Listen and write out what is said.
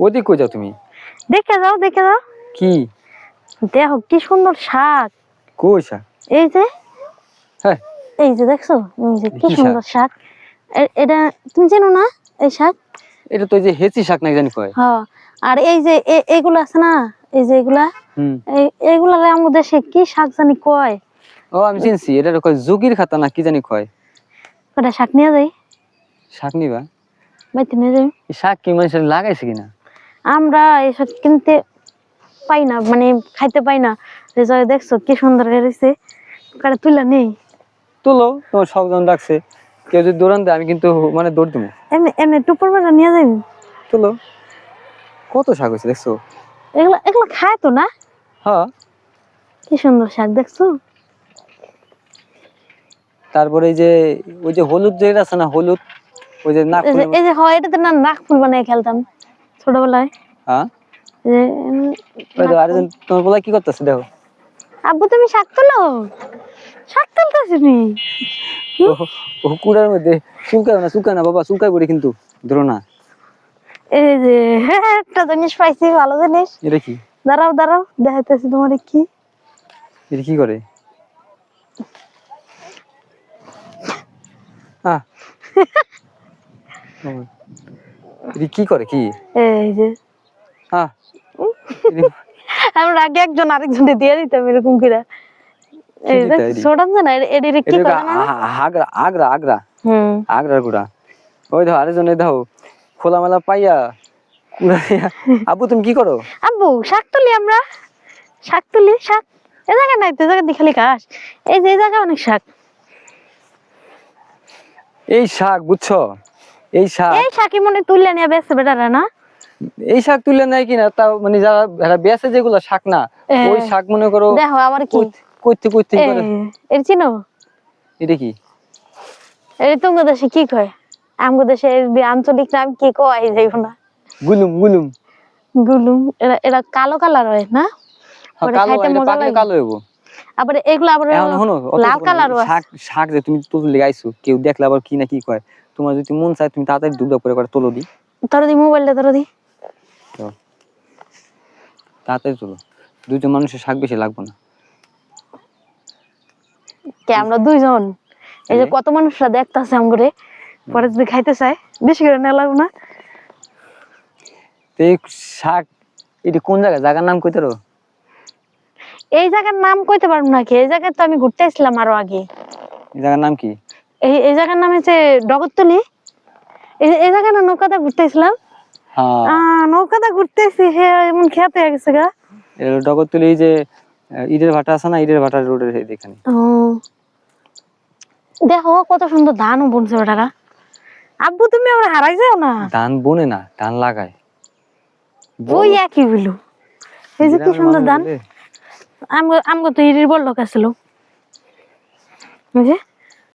ওদিক কই যাও তুমি? দেখে যাও কি দেখো কি সুন্দর শাক। কই শাক? এই যে হ্যাঁ এই যে দেখছো, এই যে কি কি শাক? সুন্দর শাক। এটা তুমি চেনো না এই শাক? এটা তো ওই যে হেঁচি শাক না জানি কয়। হ্যাঁ, আর এই যে এগুলা আছে না, এই যে এগুলা, এইগুলা আমাদের দেশে কি শাক জানি কয়। ও আমি চিনছি, এটা কয় জুগির খাতা না কি জানি কয়। কটা শাক নিয়ে যাই, শাক নিবা? বাড়িতে নিয়ে যাই। এই শাক কি মানুষের লাগাইছে কিনা? আমরা এসব কিনতে পাই না, মানে খাইতে পাই না। দেখছো কি সুন্দর হয়েছে, কটা তুলে নেই। তুলো, তোমার সব জন ডাকছে, কেউ যদি দৌড়ান দেয় আমি কিন্তু মানে দৌড় দেবো। এমনি এমনি টুপুর বেলা নিয়ে যাই। তুলো, কত শাক হয়েছে দেখছো? এগুলা এগুলা খায় তো না? হ্যাঁ। কি সুন্দর শাক দেখছো? তারপরে এই যে ওই যে হলুদ যে আছে না, হলুদ, ওই যে নাক ফুলের এই যে হয়, এটাতে না নাক ফুল বানিয়ে খেলতাম ছোটবেলায়। হ্যাঁ যে ওই তো আরেকজন তোমার বলা কি করতেছে দেখো। আব্বু তুমি শাক তোলো, শাক তুলতেছি নি। ও কুড়ার মধ্যে চুলকায় না বাবা, চুলকায় পড়ে কিন্তু, ধরো না। এই যে একটা জিনিস পাইছি, ভালো জিনিস। এটা কি? দাঁড়াও দাঁড়াও, দেখাইতেছি তোমার কি। এটা কি করে? এটা কি করে কি? এই যে হ্যাঁ আমরা আগে একজন আরেকজনকে দিয়ে দিতাম এরকম করে। এই যে ছোটাম না, এডিরে কি করে না? আগ্রা আগ্রা আগ্রা হুম, আগ্রার গুড়া। ওই দেখো আরেকজন, এই দেখো খোলামেলা পাইয়া কুড়াইয়া। আব্বু তুমি কি করো? আব্বু শাক তুলি, আমরা শাক তুলি। শাক এ জায়গা নাই তো, জায়গা দিয়ে খালি ঘাস। এই যে এই জায়গা অনেক শাক। এই শাক বুঝছো, এই শাকই মনে তুললে নিয়ে বেসে বেটারা না। এই শাক তুলে নেয় কিনা তাও মানে যারা বেচে যেগুলো শাক না, ওই শাক মনে করো দেখো আবার কি কইতে করে। এর চিনো? এটা কি? এর তোমাদের দেশে কি কয়? আমাদের দেশে এর আঞ্চলিক নাম কি কয় যাইব না। গুলুম গুলুম। গুলুম। এরা এরা কালো কালার হয় না? পরে কালো, খাইতে এটা মজা পাকলে লাগে। কালো হইব। আবার এগুলো আবার লাল কালার আছে। শাক যে তুমি তুলে গাইছো, কেউ দেখলে আবার কি না কি কয়। তোমার যদি মন চায় তুমি তাড়াতাড়ি দুবদা করে তোলো দি। তোরা দি মোবাইলটা তোরা দি। তাড়াতাড়ি তোলো, দুইজন মানুষের শাক বেশি লাগবে না। কে আমরা দুইজন, এই যে কত মানুষরা দেখতাছে আমগরে, পরে যদি খাইতে চায় বেশি করে না লাগবে না। এই শাক এটি কোন জায়গার নাম কইতে পারো? এই জায়গার নাম কইতে পারবো না। এই জায়গায় তো আমি ঘুরতে আসলাম আরো আগে। এই জায়গার নাম কি? এই জায়গার নাম হচ্ছে ডগরতলি। এই জায়গায় না নৌকাতে ঘুরতে আসলাম। নৌকাতে ঘুরতেছি, হে এমন খেতে হয়ে গেছে গা। ডগরতলি যে ইটের ভাটা আছে না, ইটের ভাটার রোডের এখানে। দেখো কত সুন্দর ধান বুনছে বেটারা। আব্বু তুমি আমরা হারাই যাও না। ধান বুনে না, ধান লাগায়। ওই একই বলু। এই যে কি সুন্দর ধান। আমগো তো ইরির বড় লোক আছিল, বুঝে।